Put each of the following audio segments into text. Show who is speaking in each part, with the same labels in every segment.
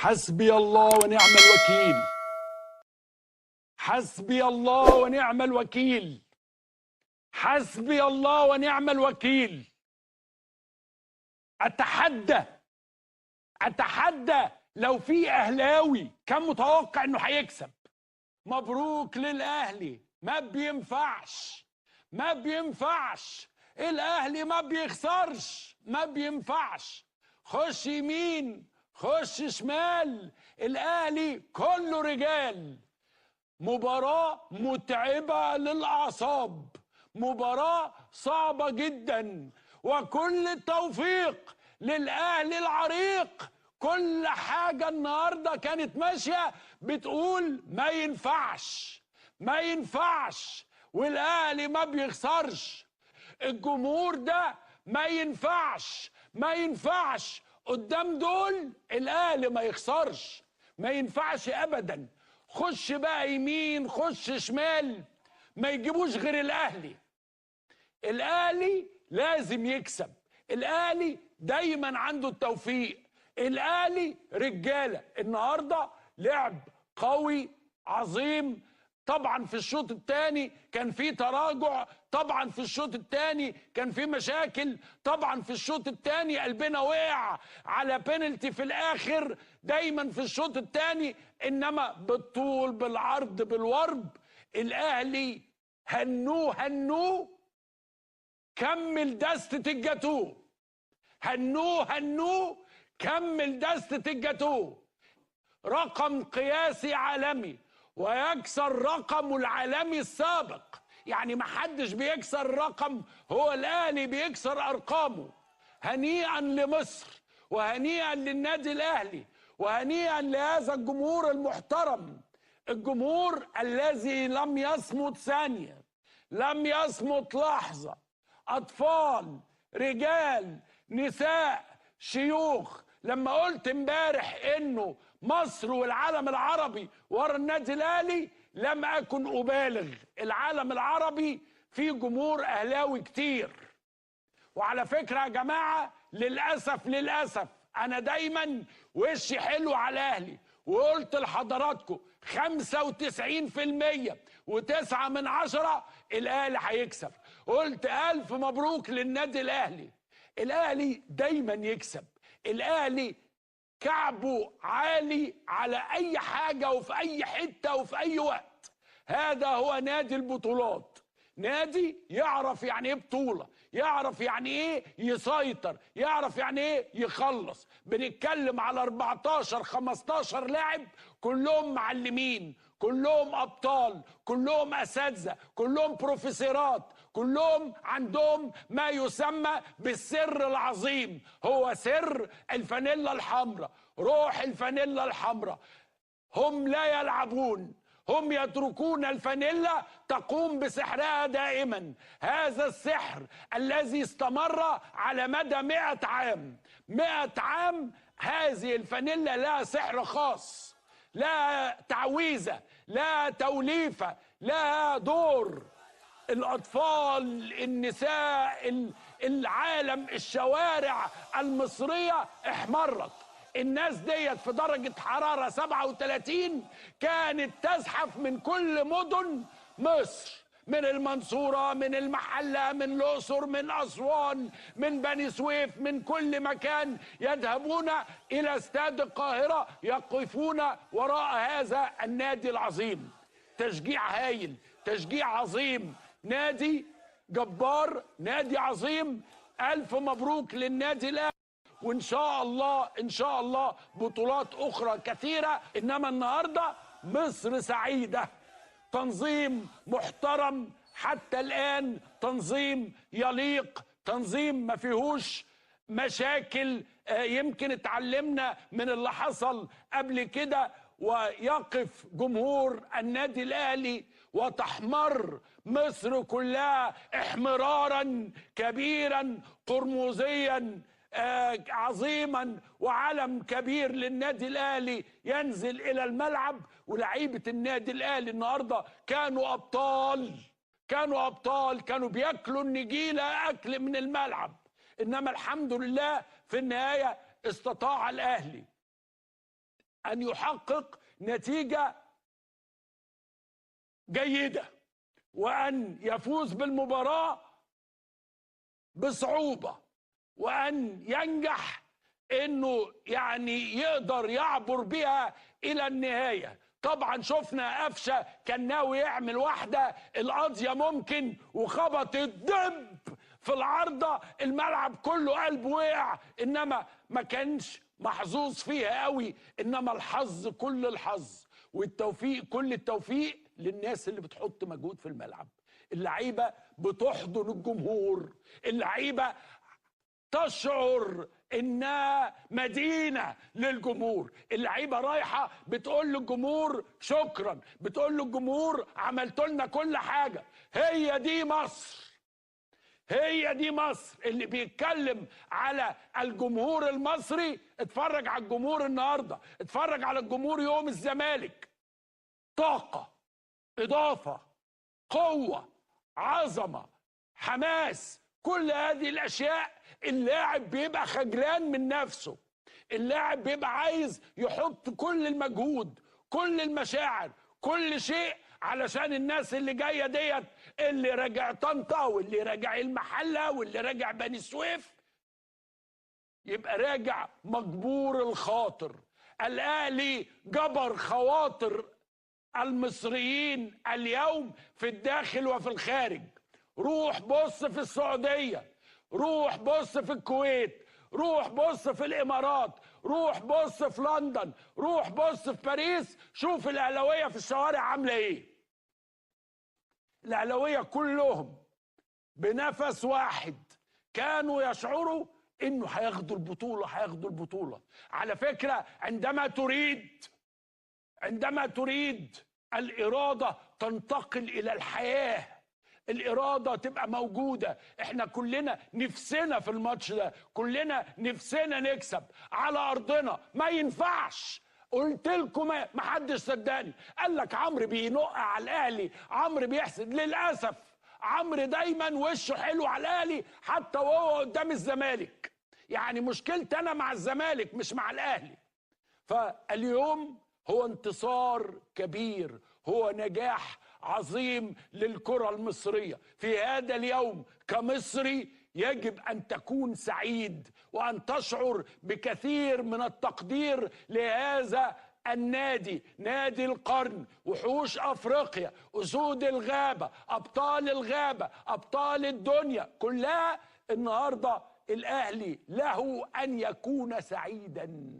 Speaker 1: حسبي الله ونعم الوكيل. حسبي الله ونعم الوكيل. حسبي الله ونعم الوكيل. اتحدى لو في اهلاوي كان متوقع انه هيكسب. مبروك للاهلي. ما بينفعش الاهلي ما بيخسرش، ما بينفعش. خش يمين خش شمال، الاهلي كله رجال. مباراة متعبة للأعصاب، مباراة صعبة جدا، وكل التوفيق للأهلي العريق. كل حاجة النهاردة كانت ماشية بتقول ما ينفعش والأهلي ما بيخسرش. الجمهور ده ما ينفعش قدام دول الأهلي ما يخسرش، ما ينفعش أبدا. خش بقى يمين خش شمال، ما يجيبوش غير الأهلي لازم يكسب. الأهلي دايما عنده التوفيق. الأهلي رجالة. النهاردة لعب قوي عظيم. طبعا في الشوط الثاني كان في تراجع، طبعا في الشوط الثاني كان في مشاكل، طبعا في الشوط الثاني قلبنا وقع على بينالتي في الاخر. دايما في الشوط الثاني، انما بالطول بالعرض بالورب الاهلي هنوه كمل دستة الجاتوه. هنوه كمل دستة الجاتوه. رقم قياسي عالمي ويكسر رقمه العالمي السابق. يعني ما حدش بيكسر رقم، هو الأهلي بيكسر أرقامه. هنيئا لمصر، وهنيئا للنادي الأهلي، وهنيئا لهذا الجمهور المحترم، الجمهور الذي لم يصمت ثانية، لم يصمت لحظة. أطفال، رجال، نساء، شيوخ. لما قلت امبارح انه مصر والعالم العربي ورا النادي الاهلي لم اكن ابالغ. العالم العربي فيه جمهور اهلاوي كتير. وعلى فكرة يا جماعة، للأسف أنا دايما وشي حلو على أهلي، وقلت لحضراتكم 95% و9 الأهلي هيكسب. قلت ألف مبروك للنادي الأهلي. الأهلي دايما يكسب. الأهلي كعبه عالي على أي حاجة وفي أي حتة وفي أي وقت. هذا هو نادي البطولات. نادي يعرف يعني ايه بطولة، يعرف يعني ايه يسيطر، يعرف يعني ايه يخلص. بنتكلم على 14 15 لاعب كلهم معلمين، كلهم ابطال، كلهم اساتذه، كلهم بروفيسورات، كلهم عندهم ما يسمى بالسر العظيم. هو سر الفانيلا الحمراء، روح الفانيلا الحمراء. هم لا يلعبون، هم يتركون الفانيلا تقوم بسحرها دائما. هذا السحر الذي استمر على مدى 100 عام. 100 عام هذه الفانيلا لها سحر خاص، لا تعويذة، لا توليفة، لا دور. الأطفال، النساء، العالم، الشوارع المصرية احمرت. الناس ديت في درجة حرارة 37 كانت تزحف من كل مدن مصر، من المنصورة، من المحلة، من الأقصر، من أسوان، من بني سويف، من كل مكان يذهبون إلى استاد القاهرة، يقفون وراء هذا النادي العظيم. تشجيع هايل، تشجيع عظيم، نادي جبار، نادي عظيم. ألف مبروك للنادي الأهلي، وإن شاء الله بطولات أخرى كثيرة. إنما النهاردة مصر سعيدة. تنظيم محترم حتى الآن، تنظيم يليق، تنظيم ما فيهوش مشاكل. يمكن اتعلمنا من اللي حصل قبل كده، ويقف جمهور النادي الأهلي وتحمر مصر كلها احمرارا كبيرا قرمزيا عظيما، وعلم كبير للنادي الأهلي ينزل إلى الملعب. ولعيبة النادي الأهلي النهاردة كانوا أبطال، كانوا بياكلوا النجيلة أكل من الملعب. إنما الحمد لله في النهاية استطاع الأهلي أن يحقق نتيجة جيدة وأن يفوز بالمباراة بصعوبة وأن ينجح إنه يعني يقدر يعبر بها إلى النهاية. طبعا شفنا قفشه كان ناوي يعمل واحده القاضيه ممكن وخبط الدب في العارضه، الملعب كله قلب وقع، انما ما كانش محظوظ فيها قوي، انما الحظ كل الحظ والتوفيق كل التوفيق للناس اللي بتحط مجهود في الملعب. اللعيبه بتحضن الجمهور، اللعيبه تشعر انها مدينه للجمهور، اللعيبه رايحه بتقول للجمهور شكرا، بتقول للجمهور عملتوا لنا كل حاجه. هي دي مصر، هي دي مصر. اللي بيتكلم على الجمهور المصري اتفرج على الجمهور النهارده، اتفرج على الجمهور يوم الزمالك. طاقه، اضافه، قوه، عظمه، حماس، كل هذه الاشياء اللاعب بيبقى خجلان من نفسه، اللاعب بيبقى عايز يحط كل المجهود، كل المشاعر، كل شيء علشان الناس اللي جايه ديت، اللي راجع طنطا واللي راجع المحله واللي راجع بني سويف، يبقى راجع مجبور الخاطر. الاهلي جبر خواطر المصريين اليوم في الداخل وفي الخارج. روح بص في السعوديه، روح بص في الكويت، روح بص في الامارات، روح بص في لندن، روح بص في باريس، شوف الاهلاويه في الشوارع عامله ايه. الاهلاويه كلهم بنفس واحد كانوا يشعروا انه هياخدوا البطوله، هياخدوا البطوله. على فكره عندما تريد الاراده تنتقل الى الحياه، الإرادة تبقى موجودة. احنا كلنا نفسنا في الماتش ده، كلنا نفسنا نكسب على أرضنا. ما ينفعش، قلت لكم ما حدش صدقني. قال لك عمرو بينق على الأهلي، عمرو بيحسد. للأسف عمرو دايما وشه حلو على الأهلي حتى وهو قدام الزمالك. يعني مشكلتي أنا مع الزمالك مش مع الأهلي. فاليوم هو انتصار كبير، هو نجاح عظيم للكرة المصرية. في هذا اليوم كمصري يجب أن تكون سعيد وأن تشعر بكثير من التقدير لهذا النادي، نادي القرن، وحوش أفريقيا، أسود الغابة، أبطال الغابة، أبطال الدنيا كلها. النهاردة الأهلي له أن يكون سعيدا،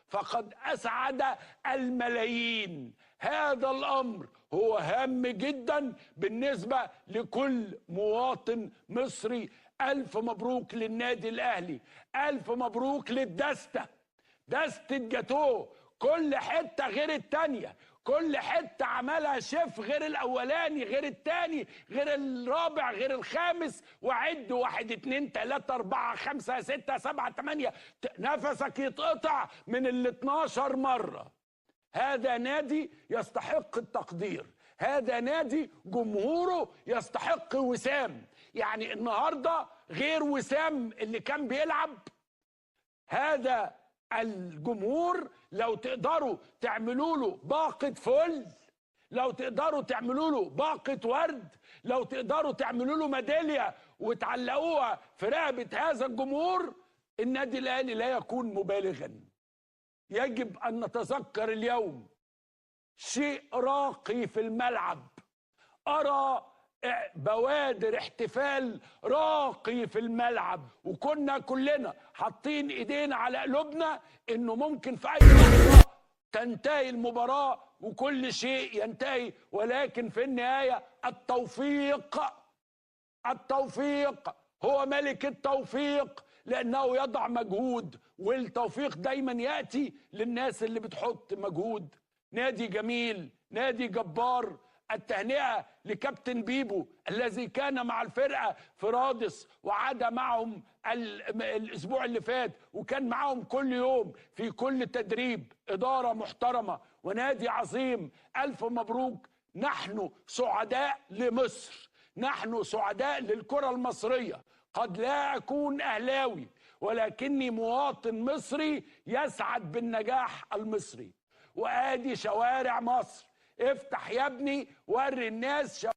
Speaker 1: فقد أسعد الملايين. هذا الأمر هو هام جدا بالنسبة لكل مواطن مصري. ألف مبروك للنادي الأهلي، ألف مبروك للدستة، دستة جاتوه، كل حتة غير التانية، كل حتة عملها شيف غير الأولاني غير التاني غير الرابع غير الخامس، وعد 1 2 3 4 5 6 7 8، نفسك يتقطع من ال 12 مرة. هذا نادي يستحق التقدير، هذا نادي جمهوره يستحق وسام. يعني النهارده غير وسام اللي كان بيلعب، هذا الجمهور لو تقدروا تعملوا له باقة فل، لو تقدروا تعملوا له باقة ورد، لو تقدروا تعملوا له ميدالية وتعلقوها في رقبة هذا الجمهور، النادي الأهلي لا يكون مبالغا. يجب أن نتذكر اليوم شيء راقي في الملعب. أرى بوادر احتفال راقي في الملعب، وكنا كلنا حاطين ايدينا على قلوبنا انه ممكن في اي لحظه تنتهي المباراه وكل شيء ينتهي، ولكن في النهايه التوفيق هو ملك التوفيق، لانه يضع مجهود، والتوفيق دايما ياتي للناس اللي بتحط مجهود. نادي جميل، نادي جبار. التهنئة لكابتن بيبو الذي كان مع الفرقة في رادس وعاد معهم الأسبوع اللي فات، وكان معهم كل يوم في كل تدريب. إدارة محترمة ونادي عظيم. ألف مبروك. نحن سعداء لمصر، نحن سعداء للكرة المصرية. قد لا أكون أهلاوي ولكني مواطن مصري يسعد بالنجاح المصري. وادي شوارع مصر. افتح يا ابني وري الناس